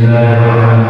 Bismillahirrahmanirrahim.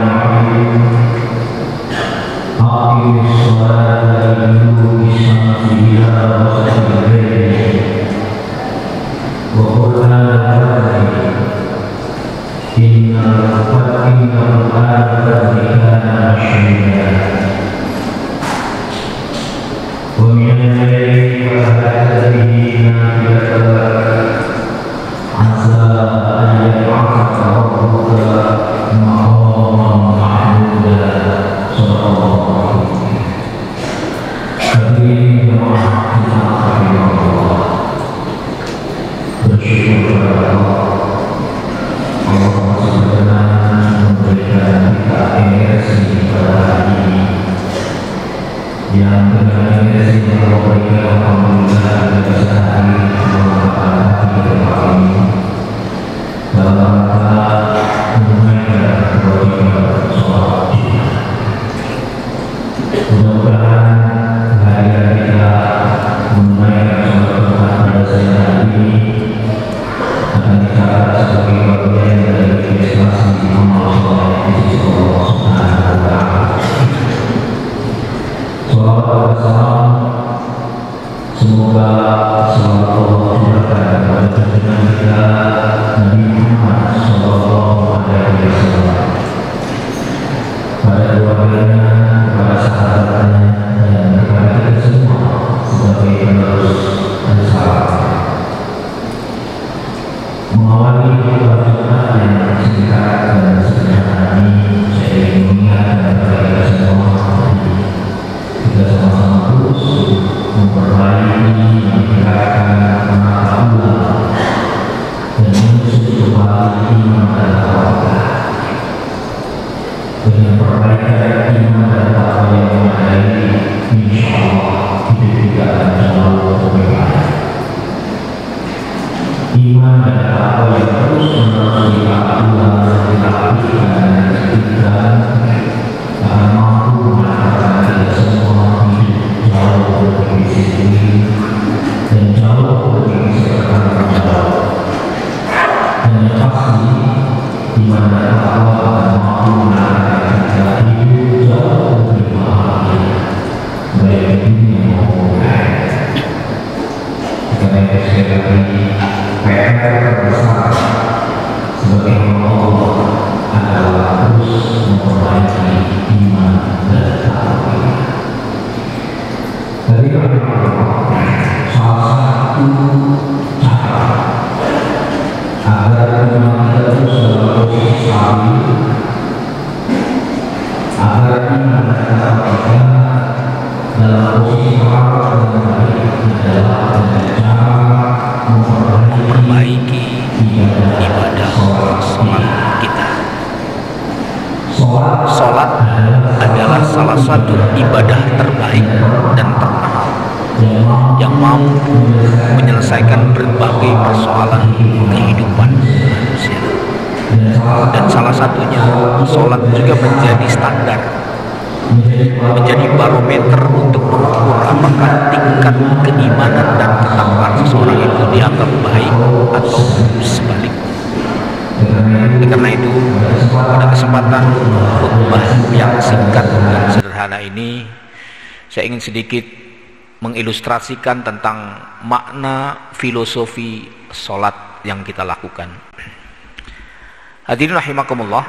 Saya ingin sedikit mengilustrasikan tentang makna filosofi sholat yang kita lakukan. Hadirin rahimakumullah,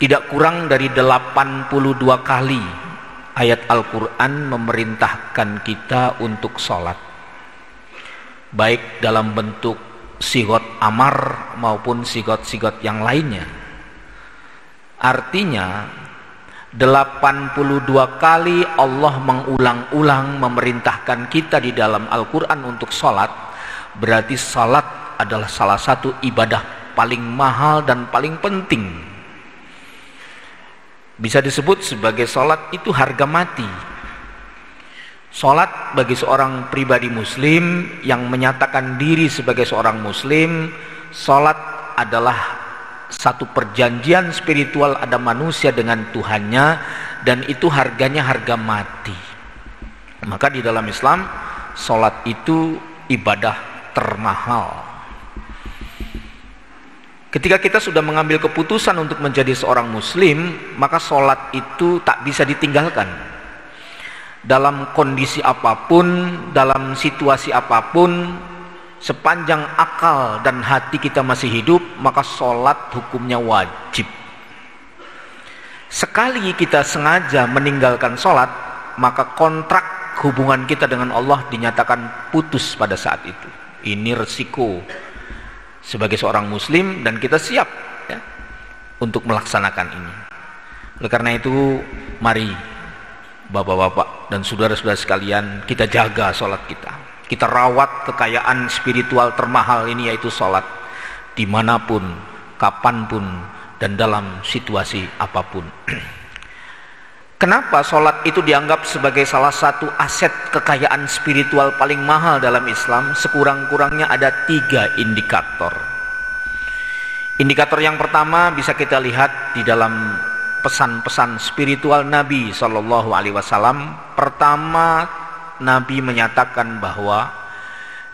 tidak kurang dari 82 kali ayat Al-Quran memerintahkan kita untuk sholat, baik dalam bentuk sigot amar maupun sigot-sigot yang lainnya. Artinya 82 kali Allah mengulang-ulang memerintahkan kita di dalam Al-Quran untuk sholat. Berarti sholat adalah salah satu ibadah paling mahal dan paling penting. Bisa disebut sebagai sholat itu harga mati. Sholat bagi seorang pribadi muslim yang menyatakan diri sebagai seorang muslim, sholat adalah satu perjanjian spiritual ada manusia dengan Tuhannya, dan itu harganya harga mati. Maka di dalam Islam sholat itu ibadah termahal. Ketika kita sudah mengambil keputusan untuk menjadi seorang muslim, maka sholat itu tak bisa ditinggalkan. Dalam kondisi apapun, dalam situasi apapun, sepanjang akal dan hati kita masih hidup, maka sholat hukumnya wajib. Sekali kita sengaja meninggalkan sholat, maka kontrak hubungan kita dengan Allah dinyatakan putus pada saat itu. Ini resiko sebagai seorang muslim, dan kita siap ya, untuk melaksanakan ini. Oleh karena itu, mari bapak-bapak dan saudara-saudara sekalian, kita jaga sholat kita. Kita rawat kekayaan spiritual termahal ini, yaitu sholat, dimanapun, kapanpun, dan dalam situasi apapun. Kenapa sholat itu dianggap sebagai salah satu aset kekayaan spiritual paling mahal dalam Islam? Sekurang-kurangnya ada 3 indikator. Indikator yang pertama bisa kita lihat di dalam pesan-pesan spiritual Nabi SAW. Pertama, Nabi menyatakan bahwa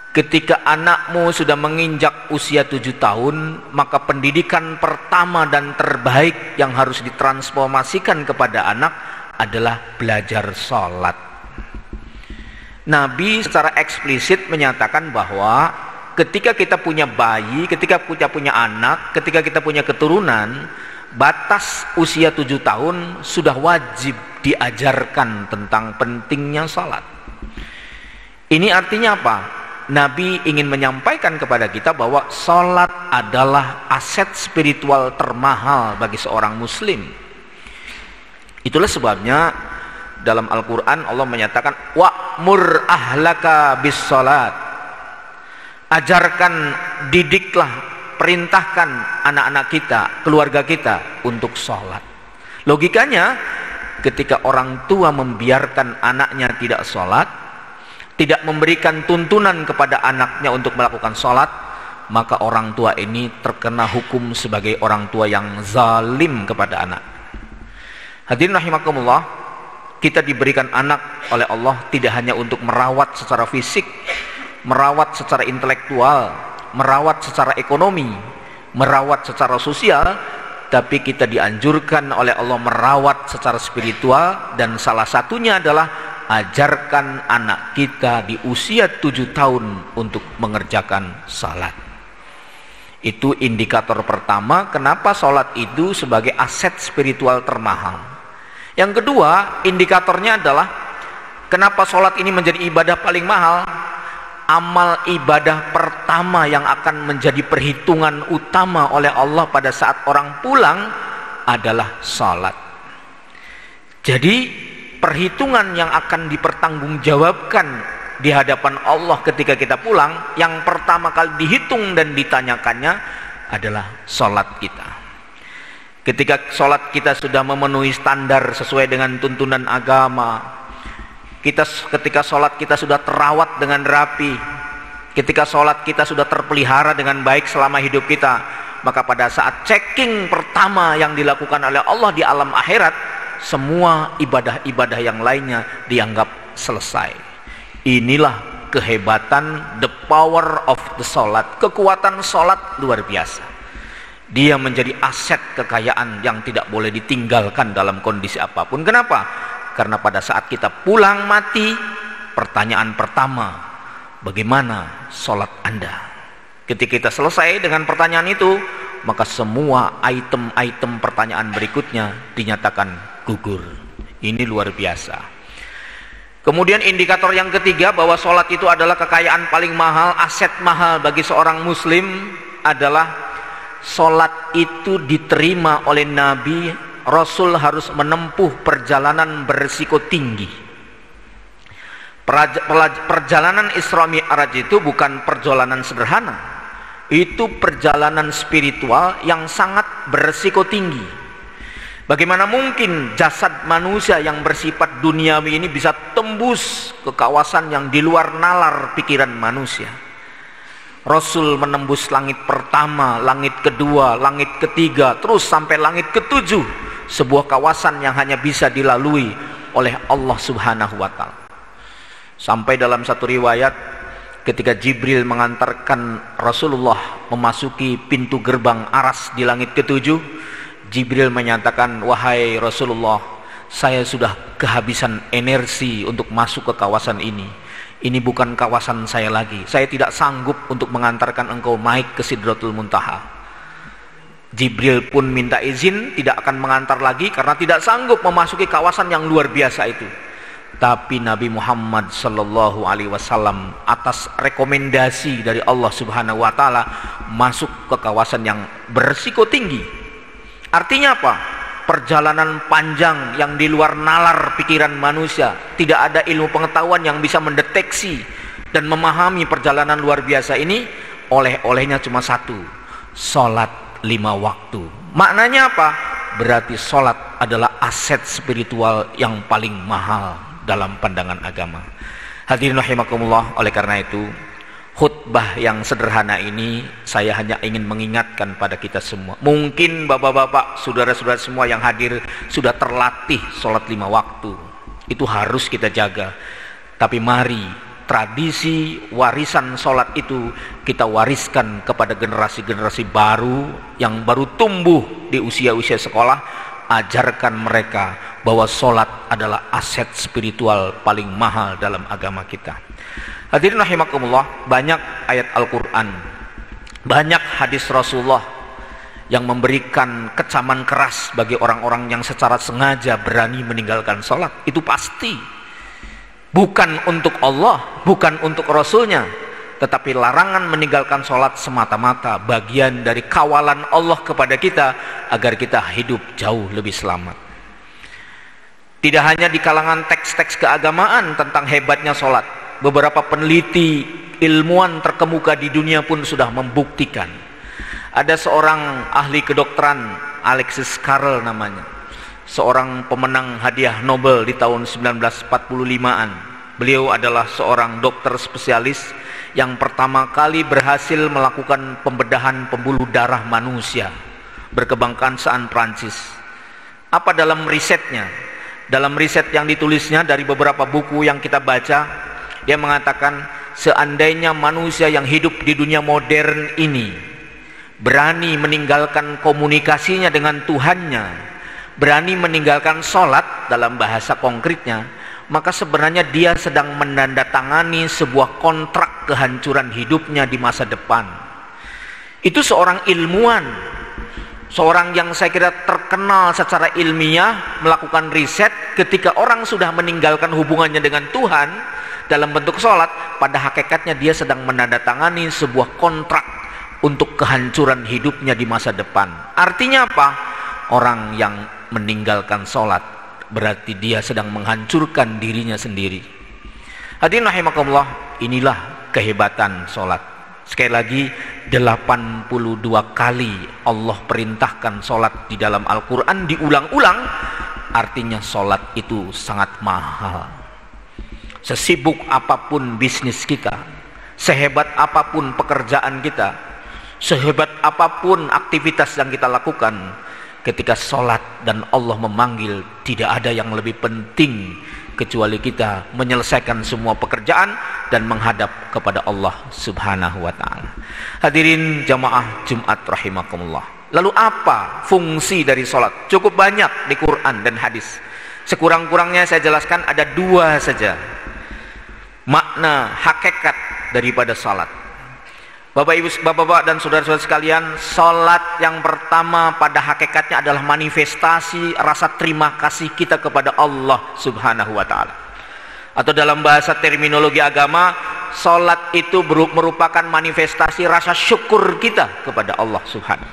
ketika anakmu sudah menginjak usia 7 tahun, maka pendidikan pertama dan terbaik yang harus ditransformasikan kepada anak adalah belajar sholat. Nabi secara eksplisit menyatakan bahwa ketika kita punya bayi, ketika kita punya anak, ketika kita punya keturunan, batas usia 7 tahun sudah wajib diajarkan tentang pentingnya sholat. Ini artinya apa? Nabi ingin menyampaikan kepada kita bahwa sholat adalah aset spiritual termahal bagi seorang muslim. Itulah sebabnya dalam Al-Quran Allah menyatakan wa'mur ahlaka bis sholat. Ajarkan, didiklah, perintahkan anak-anak kita, keluarga kita untuk sholat. Logikanya, ketika orang tua membiarkan anaknya tidak sholat, tidak memberikan tuntunan kepada anaknya untuk melakukan sholat, maka orang tua ini terkena hukum sebagai orang tua yang zalim kepada anak. Hadirin rahimakumullah, kita diberikan anak oleh Allah tidak hanya untuk merawat secara fisik, merawat secara intelektual, merawat secara ekonomi, merawat secara sosial, tapi kita dianjurkan oleh Allah merawat secara spiritual, dan salah satunya adalah ajarkan anak kita di usia 7 tahun untuk mengerjakan salat. Itu indikator pertama kenapa salat itu sebagai aset spiritual termahal. Yang kedua, indikatornya adalah kenapa salat ini menjadi ibadah paling mahal. Amal ibadah pertama yang akan menjadi perhitungan utama oleh Allah pada saat orang pulang adalah salat. Jadi perhitungan yang akan dipertanggungjawabkan di hadapan Allah ketika kita pulang, yang pertama kali dihitung dan ditanyakannya adalah salat kita. Ketika salat kita sudah memenuhi standar sesuai dengan tuntunan agama, ketika salat kita sudah terawat dengan rapi, ketika salat kita sudah terpelihara dengan baik selama hidup kita, maka pada saat checking pertama yang dilakukan oleh Allah di alam akhirat, semua ibadah-ibadah yang lainnya dianggap selesai. Inilah kehebatan, the power of the salat. Kekuatan salat luar biasa. Dia menjadi aset kekayaan yang tidak boleh ditinggalkan dalam kondisi apapun. Kenapa? Karena pada saat kita pulang mati, pertanyaan pertama, bagaimana salat Anda? Ketika kita selesai dengan pertanyaan itu, maka semua item-item pertanyaan berikutnya dinyatakan gugur. Ini luar biasa. Kemudian indikator yang ketiga bahwa sholat itu adalah kekayaan paling mahal, aset mahal bagi seorang muslim adalah sholat itu diterima oleh Nabi. Rasul harus menempuh perjalanan berisiko tinggi. Perjalanan Isra Mi'raj itu bukan perjalanan sederhana. Itu perjalanan spiritual yang sangat berisiko tinggi. Bagaimana mungkin jasad manusia yang bersifat duniawi ini bisa tembus ke kawasan yang di luar nalar pikiran manusia? Rasul menembus langit pertama, langit kedua, langit ketiga, terus sampai langit ketujuh, sebuah kawasan yang hanya bisa dilalui oleh Allah Subhanahu wa Ta'ala. Sampai dalam satu riwayat, ketika Jibril mengantarkan Rasulullah memasuki pintu gerbang Aras di langit ketujuh, Jibril menyatakan, wahai Rasulullah, saya sudah kehabisan energi untuk masuk ke kawasan ini. Ini bukan kawasan saya lagi. Saya tidak sanggup untuk mengantarkan engkau naik ke Sidratul Muntaha. Jibril pun minta izin tidak akan mengantar lagi karena tidak sanggup memasuki kawasan yang luar biasa itu. Tapi Nabi Muhammad sallallahu alaihi wasallam atas rekomendasi dari Allah Subhanahu wa taala masuk ke kawasan yang berisiko tinggi. Artinya apa? Perjalanan panjang yang di luar nalar pikiran manusia. Tidak ada ilmu pengetahuan yang bisa mendeteksi dan memahami perjalanan luar biasa ini. Oleh-olehnya cuma satu, sholat 5 waktu. Maknanya apa? Berarti sholat adalah aset spiritual yang paling mahal dalam pandangan agama. Hadirin rahimakumullah, oleh karena itu khutbah yang sederhana ini saya hanya ingin mengingatkan pada kita semua. Mungkin bapak-bapak, saudara-saudara semua yang hadir sudah terlatih sholat 5 waktu. Itu harus kita jaga. Tapi mari tradisi warisan sholat itu kita wariskan kepada generasi-generasi baru yang baru tumbuh di usia-usia sekolah. Ajarkan mereka bahwa sholat adalah aset spiritual paling mahal dalam agama kita. Hadirin rahimakumullah, banyak ayat Al-Quran, banyak hadis Rasulullah yang memberikan kecaman keras bagi orang-orang yang secara sengaja berani meninggalkan sholat. Itu pasti bukan untuk Allah, bukan untuk Rasulnya, tetapi larangan meninggalkan sholat semata-mata bagian dari kawalan Allah kepada kita agar kita hidup jauh lebih selamat. Tidak hanya di kalangan teks-teks keagamaan tentang hebatnya sholat, beberapa peneliti ilmuwan terkemuka di dunia pun sudah membuktikan. Ada seorang ahli kedokteran, Alexis Carrel namanya, seorang pemenang hadiah Nobel di tahun 1945-an. Beliau adalah seorang dokter spesialis yang pertama kali berhasil melakukan pembedahan pembuluh darah manusia, berkebangsaan Prancis. Apa dalam risetnya? Dalam riset yang ditulisnya dari beberapa buku yang kita baca, dia mengatakan seandainya manusia yang hidup di dunia modern ini berani meninggalkan komunikasinya dengan Tuhannya, berani meninggalkan sholat dalam bahasa konkretnya, maka sebenarnya dia sedang menandatangani sebuah kontrak kehancuran hidupnya di masa depan. Itu seorang ilmuwan, seorang yang saya kira terkenal secara ilmiah melakukan riset. Ketika orang sudah meninggalkan hubungannya dengan Tuhan dalam bentuk sholat, pada hakikatnya dia sedang menandatangani sebuah kontrak untuk kehancuran hidupnya di masa depan. Artinya apa? Orang yang meninggalkan sholat berarti dia sedang menghancurkan dirinya sendiri. Hadirin rahimakumullah, inilah kehebatan sholat. Sekali lagi, 82 kali Allah perintahkan sholat di dalam Al-Quran diulang-ulang. Artinya sholat itu sangat mahal. Sesibuk apapun bisnis kita, sehebat apapun pekerjaan kita, sehebat apapun aktivitas yang kita lakukan, ketika sholat dan Allah memanggil, tidak ada yang lebih penting kecuali kita menyelesaikan semua pekerjaan dan menghadap kepada Allah Subhanahu wa ta'ala. Hadirin jamaah Jumat rahimakumullah. Lalu apa fungsi dari sholat? Cukup banyak di Quran dan hadis. Sekurang-kurangnya saya jelaskan ada 2 saja makna hakikat daripada sholat. Bapak Ibu, Bapak-bapak dan saudara-saudara sekalian, sholat yang pertama pada hakikatnya adalah manifestasi rasa terima kasih kita kepada Allah Subhanahu wa ta'ala. Atau dalam bahasa terminologi agama, sholat itu merupakan manifestasi rasa syukur kita kepada Allah Subhanahu.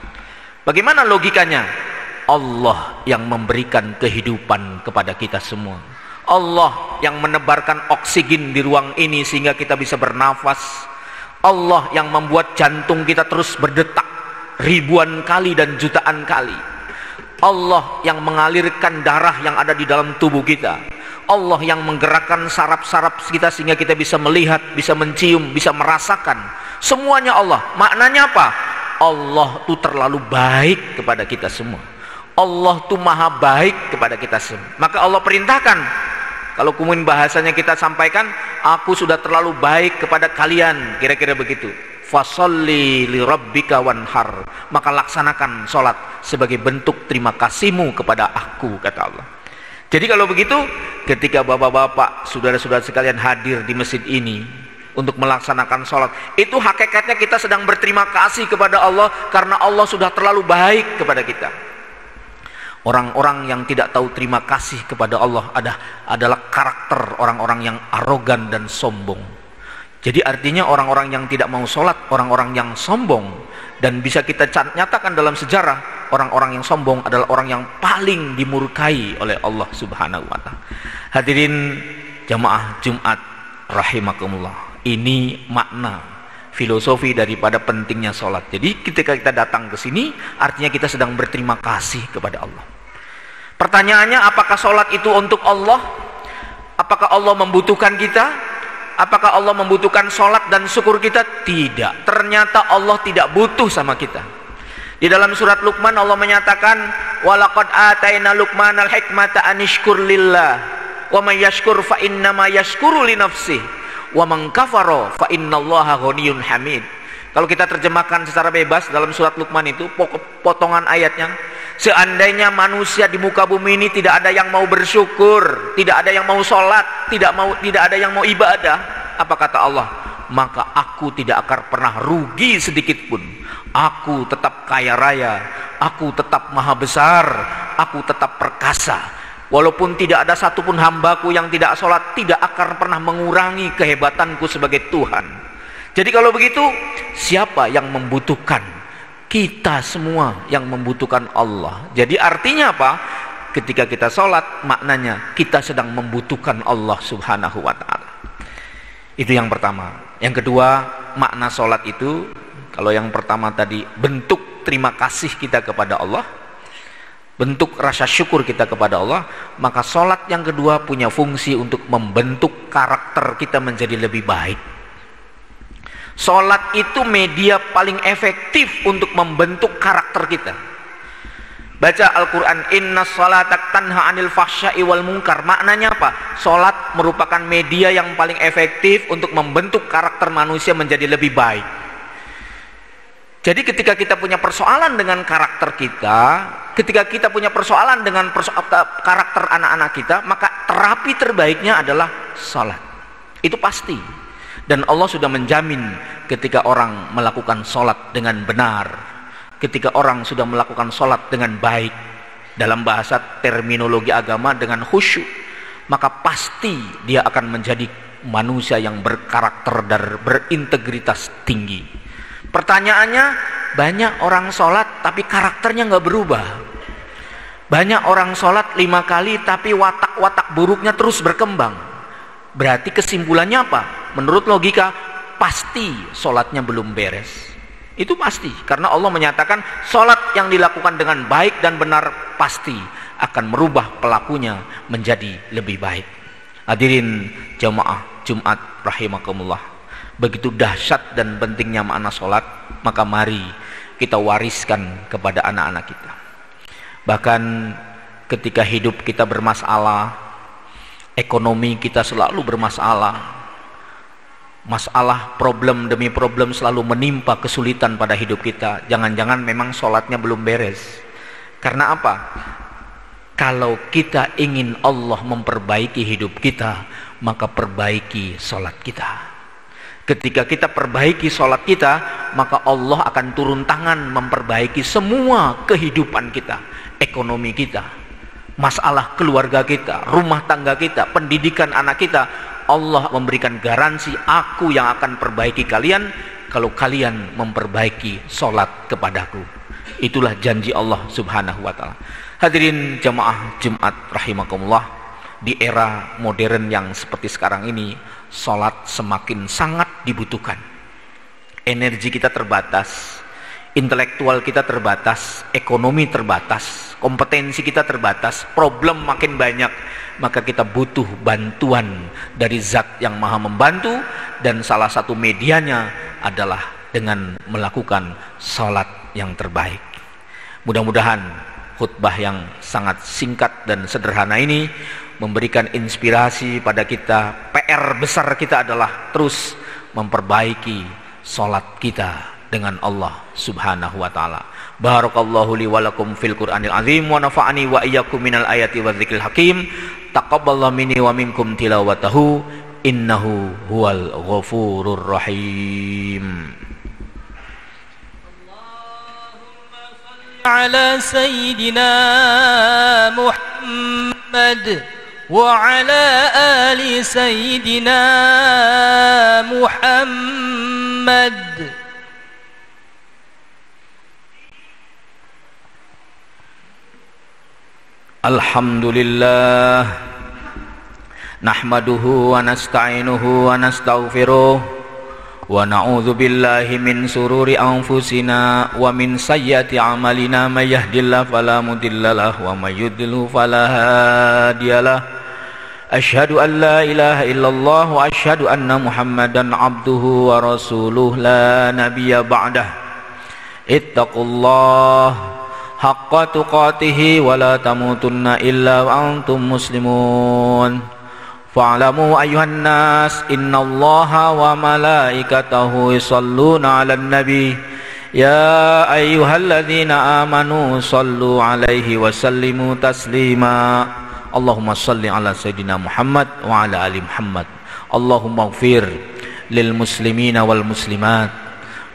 Bagaimana logikanya? Allah yang memberikan kehidupan kepada kita semua. Allah yang menebarkan oksigen di ruang ini sehingga kita bisa bernafas. Allah yang membuat jantung kita terus berdetak ribuan kali dan jutaan kali. Allah yang mengalirkan darah yang ada di dalam tubuh kita. Allah yang menggerakkan saraf-saraf kita sehingga kita bisa melihat, bisa mencium, bisa merasakan. Semuanya Allah. Maknanya apa? Allah itu terlalu baik kepada kita semua. Allah itu maha baik kepada kita semua. Maka Allah perintahkan, kalau kemudian bahasanya kita sampaikan, aku sudah terlalu baik kepada kalian, kira-kira begitu. Fasholli li rabbika wanhar, maka laksanakan sholat sebagai bentuk terima kasihmu kepada aku, kata Allah. Jadi kalau begitu, ketika bapak-bapak, saudara-saudara sekalian hadir di masjid ini untuk melaksanakan sholat, itu hakikatnya kita sedang berterima kasih kepada Allah karena Allah sudah terlalu baik kepada kita. Orang-orang yang tidak tahu terima kasih kepada Allah adalah karakter orang-orang yang arogan dan sombong. Jadi artinya orang-orang yang tidak mau sholat, orang-orang yang sombong. Dan bisa kita nyatakan dalam sejarah, orang-orang yang sombong adalah orang yang paling dimurkai oleh Allah subhanahu wa ta'ala. Hadirin jamaah Jumat rahimakumullah, ini makna filosofi daripada pentingnya sholat. Jadi ketika kita datang ke sini, artinya kita sedang berterima kasih kepada Allah. Pertanyaannya, apakah sholat itu untuk Allah? Apakah Allah membutuhkan kita? Apakah Allah membutuhkan sholat dan syukur kita? Tidak. Ternyata Allah tidak butuh sama kita. Di dalam surat Luqman Allah menyatakan, walaqad ataina Luqmanal hikmata anishkur lillah wa may yashkur fa innama yashkuru li nafsihi wa man kafara fa innallaha ghaniyyun hamid. Kalau kita terjemahkan secara bebas dalam surat Luqman itu, potongan ayatnya, seandainya manusia di muka bumi ini tidak ada yang mau bersyukur, tidak ada yang mau sholat, tidak ada yang mau ibadah, apa kata Allah? Maka aku tidak akan pernah rugi sedikit pun. Aku tetap kaya raya, aku tetap maha besar, aku tetap perkasa. Walaupun tidak ada satupun hambaku yang tidak sholat, tidak akan pernah mengurangi kehebatanku sebagai Tuhan. Jadi kalau begitu, siapa yang membutuhkan? Kita semua yang membutuhkan Allah. Jadi artinya apa? Ketika kita sholat, maknanya kita sedang membutuhkan Allah subhanahu wa ta'ala. Itu yang pertama. Yang kedua, makna sholat itu, kalau yang pertama tadi bentuk terima kasih kita kepada Allah, bentuk rasa syukur kita kepada Allah, maka sholat yang kedua punya fungsi untuk membentuk karakter kita menjadi lebih baik. Sholat itu media paling efektif untuk membentuk karakter kita. Baca Al-Quran, inna sholatak tanha anil fahsya'i wal munkar. Maknanya apa? Sholat merupakan media yang paling efektif untuk membentuk karakter manusia menjadi lebih baik. Jadi ketika kita punya persoalan dengan karakter kita, ketika kita punya persoalan dengan karakter anak-anak kita, maka terapi terbaiknya adalah sholat. Itu pasti. Dan Allah sudah menjamin ketika orang melakukan sholat dengan benar, ketika orang sudah melakukan sholat dengan baik, dalam bahasa terminologi agama dengan khusyuk, maka pasti dia akan menjadi manusia yang berkarakter dan berintegritas tinggi. Pertanyaannya, banyak orang sholat tapi karakternya nggak berubah. Banyak orang sholat 5 kali tapi watak-watak buruknya terus berkembang. Berarti kesimpulannya apa? Menurut logika, pasti sholatnya belum beres. Itu pasti, karena Allah menyatakan sholat yang dilakukan dengan baik dan benar pasti akan merubah pelakunya menjadi lebih baik. Hadirin jamaah Jumat rahimakumullah, begitu dahsyat dan pentingnya makna sholat, maka mari kita wariskan kepada anak-anak kita. Bahkan ketika hidup kita bermasalah, ekonomi kita selalu bermasalah, masalah problem demi problem selalu menimpa kesulitan pada hidup kita, jangan-jangan memang sholatnya belum beres. Karena apa? Kalau kita ingin Allah memperbaiki hidup kita, maka perbaiki sholat kita. Ketika kita perbaiki sholat kita, maka Allah akan turun tangan memperbaiki semua kehidupan kita, ekonomi kita, masalah keluarga kita, rumah tangga kita, pendidikan anak kita. Allah memberikan garansi, aku yang akan perbaiki kalian kalau kalian memperbaiki sholat kepadaku. Itulah janji Allah subhanahu wa ta'ala. Hadirin jamaah Jumat rahimakumullah, di era modern yang seperti sekarang ini, sholat semakin sangat dibutuhkan. Energi kita terbatas, intelektual kita terbatas, ekonomi terbatas, kompetensi kita terbatas, problem makin banyak, maka kita butuh bantuan dari Zat yang Maha Membantu, dan salah satu medianya adalah dengan melakukan salat yang terbaik. Mudah-mudahan khutbah yang sangat singkat dan sederhana ini memberikan inspirasi pada kita. PR besar kita adalah terus memperbaiki salat kita dengan Allah Subhanahu wa taala. Barakallahu li wa lakum fil Qur'anil azim wa nafa'ani wa iyyakum minal ayati wadh-dhikril hakim. Taqabbalallahu minni wa minkum tilawatahu innahu huwal ghafurur rahim. على سيدنا محمد وعلى آل سيدنا محمد. Alhamdulillah nahmaduhu wa nasta'inuhu wa nastaghfiruh wa na'udzu billahi min sururi anfusina wa min sayyiati a'malina may yahdihillahu fala mudhillalah wa may yudlil fala hadiyalah. Asyhadu an la ilaha illallah wa asyhadu anna Muhammadan abduhu wa rasuluh la nabiyya ba'dah. Ittaqullah haqqa tuqatih wa la tamutunna illa wa antum muslimun. Fa'lamu ayyuhan nas innallaha wa malaikatahu yusholluna 'alan nabi ya ayyuhalladzina amanu shallu 'alaihi wa sallimu taslima. Allahumma shalli 'ala sayyidina Muhammad wa 'ala ali Muhammad. Allahumma ighfir lil muslimina wal muslimat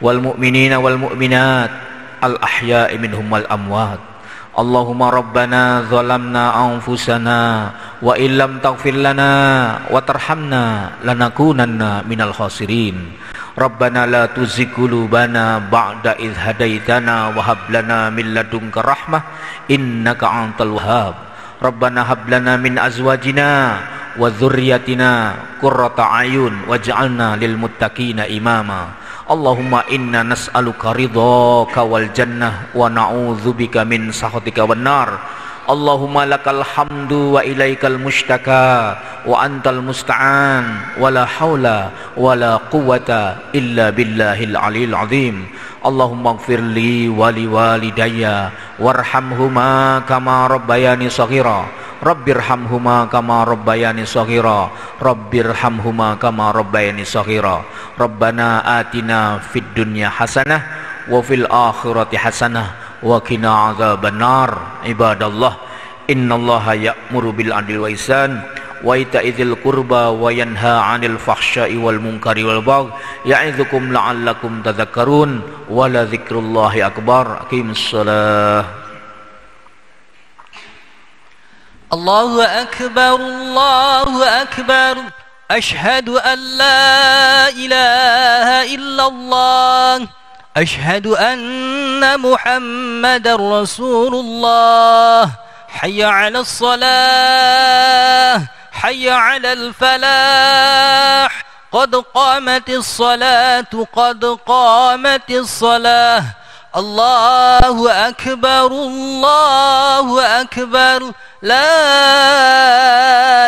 wal mu'minina wal mu'minat al ahya'i minhum wal amwat. Allahumma rabbana zalamna anfusana wa illam taghfir lana wa tarhamna lanakunanna minal khasirin. Rabbana la tuzigh qulubana ba'da idh hadaitana wa hab lana min ladunka rahmah innaka antal wahhab. Rabbana hab lana min azwajina wa dzurriyyatina qurrata a'yun waj'alna lil muttaqina imama. Allahumma inna nas'aluka ridhaka wal jannah wa na'udzubika min sakhatika wan nar. Allahumma lakal hamdu wa ilaikal mushtaka wa antal musta'an wa la haula wa la quwwata illa billahil aliyil azim. Allahumma ighfir li wa li walidayya warhamhuma kama rabbayani shaghira. Rabbirhamhuma kama rabbayani shaghira. Rabbirhamhuma kama rabbayani shaghira. Rabbana atina fid dunya hasanah wa fil akhirati hasanah wa qina adzabannar. Ibadallah innallaha ya'muru bil adli wa ihsan wa ita'idzil qurba wa yanha 'anil fahsya'i wal munkari wal baghi ya'idzukum la'allakum tadhakkarun wa la dzikrullahi akbar. Aqimus shalah. الله أكبر الله أكبر أشهد أن لا إله إلا الله أشهد أن محمد رسول الله حي على الصلاة حي على الفلاح قد قامت الصلاة قد قامت الصلاة الله أكبر الله أكبر لا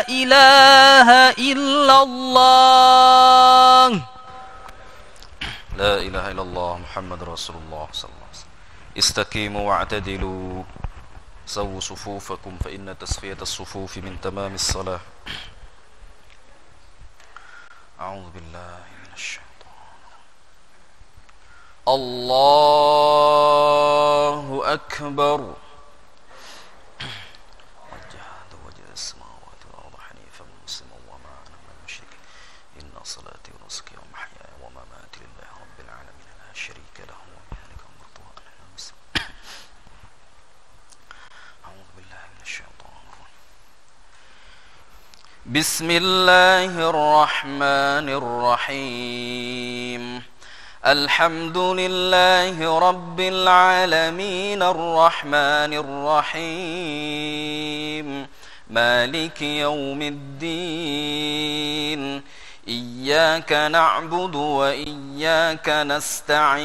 إله إلا الله لا إله إلا الله محمد رسول الله صلى الله عليه وسلم. استقيموا واعتدلوا سووا صفوفكم فإن تسوية الصفوف من تمام الصلاة. أعوذ بالله من الشيطان. الله أكبر. بسم الله الرحمن الرحيم. الحمد لله رب العالمين الرحمن الرحيم مالك يوم الدين إياك نعبد وإياك نستعين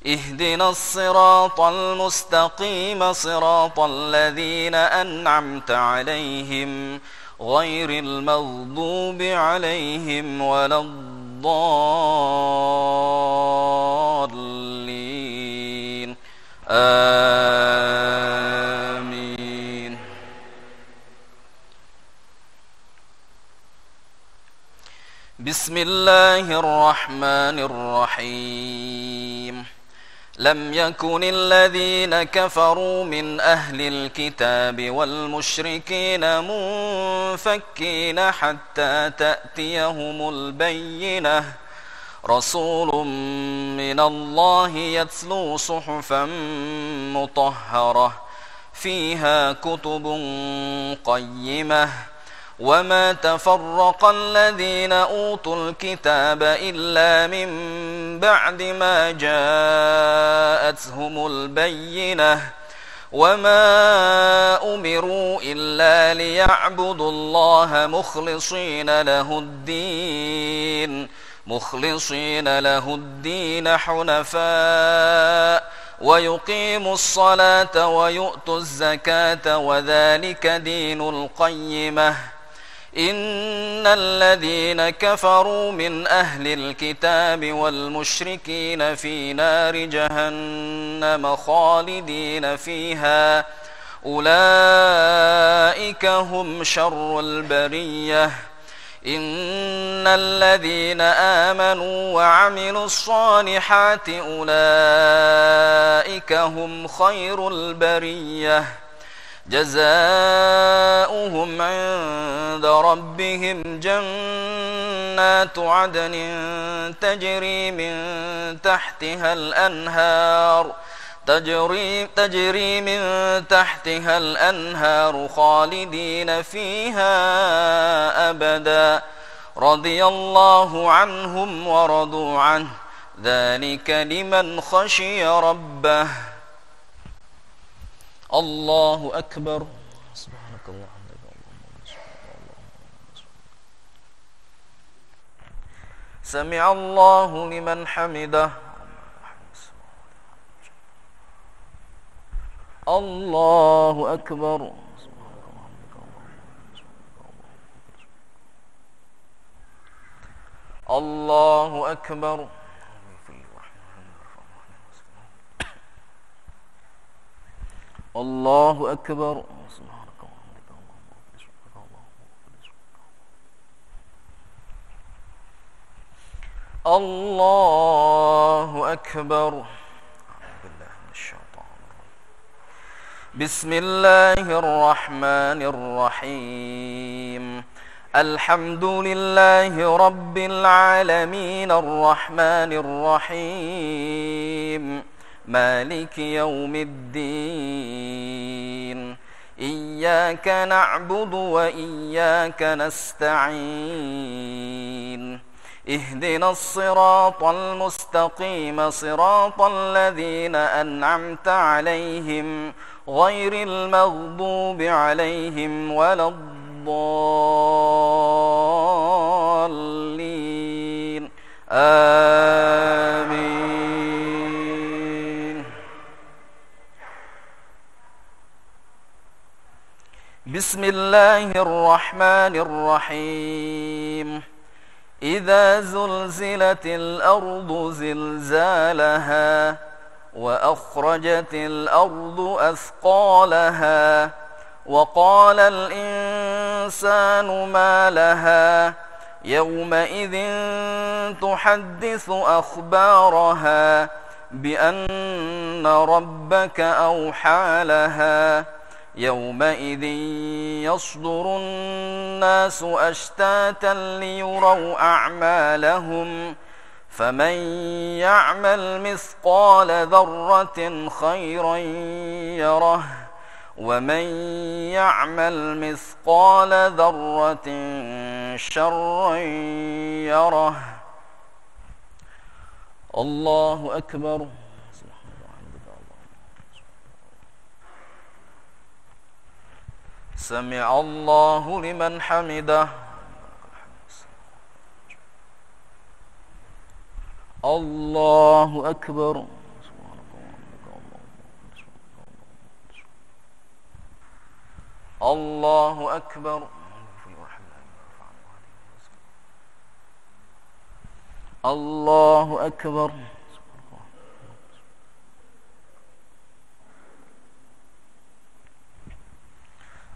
اهدنا الصراط المستقيم صراط الذين أنعمت عليهم غير المغضوب عليهم ولا الضالين آمين. بسم الله الرحمن الرحيم. لم يكن الذين كفروا من أهل الكتاب والمشركين منفكين حتى تأتيهم البينة. رسول من الله يتلو صحفا مطهرة فيها كتب قيمة. وما تفرق الذين أوتوا الكتاب إلا من بعد ما جاءتهم البينة. وما أمروا إلا ليعبدوا الله مخلصين له الدين حنفاء ويقيموا الصلاة ويؤتوا الزكاة وذلك دين القيمة. إن الذين كفروا من أهل الكتاب والمشركين في نار جهنم خالدين فيها أولئك هم شر البرية. إن الذين آمنوا وعملوا الصالحات أولئك هم خير البرية. جزاؤهم عند ربهم جنات عدن تجري من تحتها الأنهار خالدين فيها أبدا. رضي الله عنهم ورضوا عنه ذلك لمن خشي ربه. الله أكبر. سبحانك اللهم سمع الله لمن حمده. الله أكبر. الله أكبر. الله أكبر. الله أكبر. بسم الله الرحمن الرحيم. الحمد لله رب العالمين الرحمن الرحيم مالك يوم الدين. إياك نعبد وإياك نستعين. اهدنا الصراط المستقيم صراط الذين أنعمت عليهم غير المغضوب عليهم ولا الضالين. آمين. بسم الله الرحمن الرحيم. إذا زلزلت الأرض زلزالها وأخرجت الأرض أثقالها وقال الإنسان ما لها يومئذ تحدث أخبارها بأن ربك أوحى لها. يومئذ يصدر الناس أشتاتا ليروا أعمالهم فمن يعمل مثقال ذرة خيرا يره ومن يعمل مثقال ذرة شرا يره. الله أكبر. سمع الله لمن حمده. الله أكبر. الله أكبر. الله أكبر.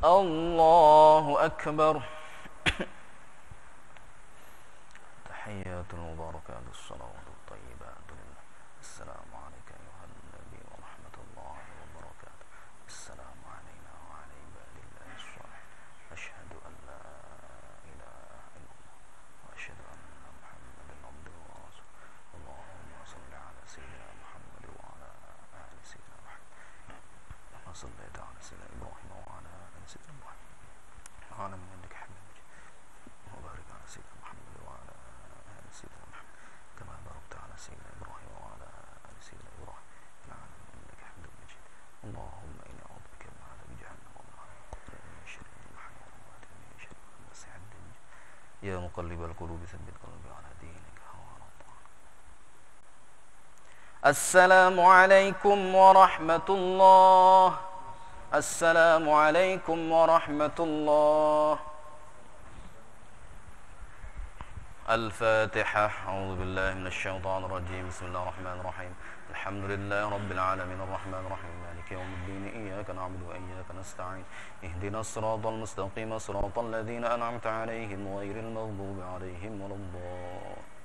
الله أكبر. تحيات المباركات الصلوات الطيبات لله. السلام عليك أيها النبي ورحمة الله وبركاته. السلام علينا وعلى عباد الله الصالحين. أشهد أن لا إله إلا الله وأشهد أن محمدا عبده ورسوله. اللهم صل على سيدنا محمد وعلى آل سيدنا محمد كما صليت على سيدنا إبراهيم وعلى آل سيدنا محمد وعلى من عندك حميد مجيد. وبارك على سيدنا محمد وعلى آل سيدنا محمد كما باركت على سيدنا إبراهيم وعلى آل سيدنا إبراهيم في العالمين إنك حميد مجيد. اللهم إني أعوذ بك من عذاب جهنم ومن من شر المحيا والممات ومن شر المسيح الدجال. يا مقلب القلوب ثبت قلبي على دينك. السلام عليكم ورحمة الله. السلام عليكم ورحمة الله. الفاتحة. أعوذ بالله من الشيطان الرجيم. بسم الله الرحمن الرحيم. الحمد لله رب العالمين الرحمن الرحيم مالك يوم الدين. إياك نعبد وإياك نستعين. اهدنا الصراط المستقيم صراط الذين أنعمت عليهم غير المغضوب عليهم ولا الضالين.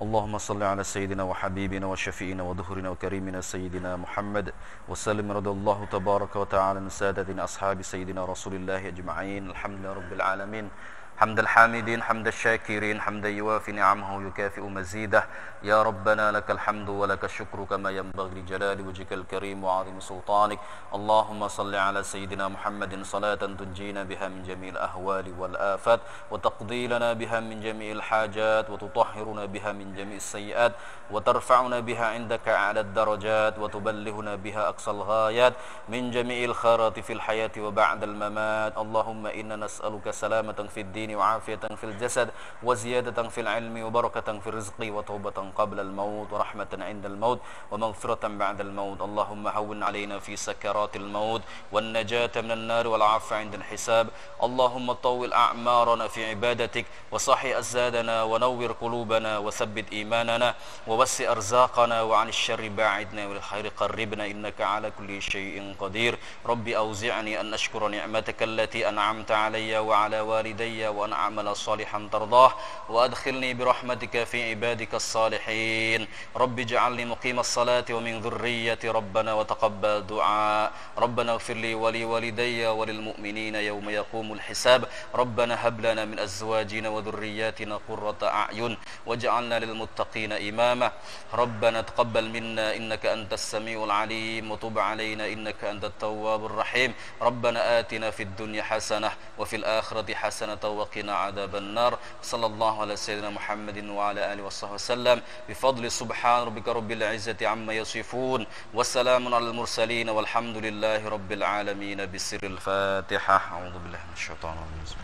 اللهم صل على سيدنا وحبيبنا وشفينا وظهرنا وكريمنا سيدنا محمد وسلم. رضي الله تبارك وتعالى عن سادتنا أصحاب سيدنا رسول الله أجمعين. الحمد لله رب العالمين حمد الحامدين حمد الشاكرين حمدا يوافي نعمه ويكافئ مزيده. يا ربنا لك الحمد ولك الشكر كما ينبغي لجلال وجهك الكريم وعظيم سلطانك. اللهم صل على سيدنا محمد صلاة تنجينا بها من جميع الأهوال والآفات وتقضي لنا بها من جميع الحاجات وتطهرنا بها من جميع السيئات وترفعنا بها عندك أعلى الدرجات وتبلغنا بها أقصى الغايات من جميع الخيرات في الحياة وبعد الممات. اللهم إنا نسألك سلامة في الدين وعافية في الجسد وزيادة في العلم وبركة في الرزق وتوبة قبل الموت ورحمة عند الموت ومغفرة بعد الموت. اللهم هون علينا في سكرات الموت والنجاة من النار والعفو عند الحساب. اللهم طول أعمارنا في عبادتك وصحي أزادنا ونور قلوبنا وثبت إيماننا ووسع أرزاقنا وعن الشر باعدنا والخير قربنا إنك على كل شيء قدير. ربي أوزعني أن أشكر نعمتك التي أنعمت علي وعلى والدي وأن أعمل صالحا ترضاه وأدخلني برحمتك في عبادك الصالحين. رب اجعلني مقيم الصلاة ومن ذريتي ربنا وتقبل دعاء. ربنا اغفر لي ولوالدي وللمؤمنين يوم يقوم الحساب. ربنا هب لنا من أزواجنا وذرياتنا قرة أعين واجعلنا للمتقين إماما. ربنا تقبل منا إنك أنت السميع العليم وتب علينا إنك أنت التواب الرحيم. ربنا آتنا في الدنيا حسنة وفي الآخرة حسنة وقنا عذاب النار. صلى الله على سيدنا محمد وعلى آله وصحبه وسلم بفضل سبحان ربك رب العزة عما يصفون والسلام على المرسلين والحمد لله رب العالمين. بسر الفاتحة. أعوذ بالله من الشيطان الرجيم.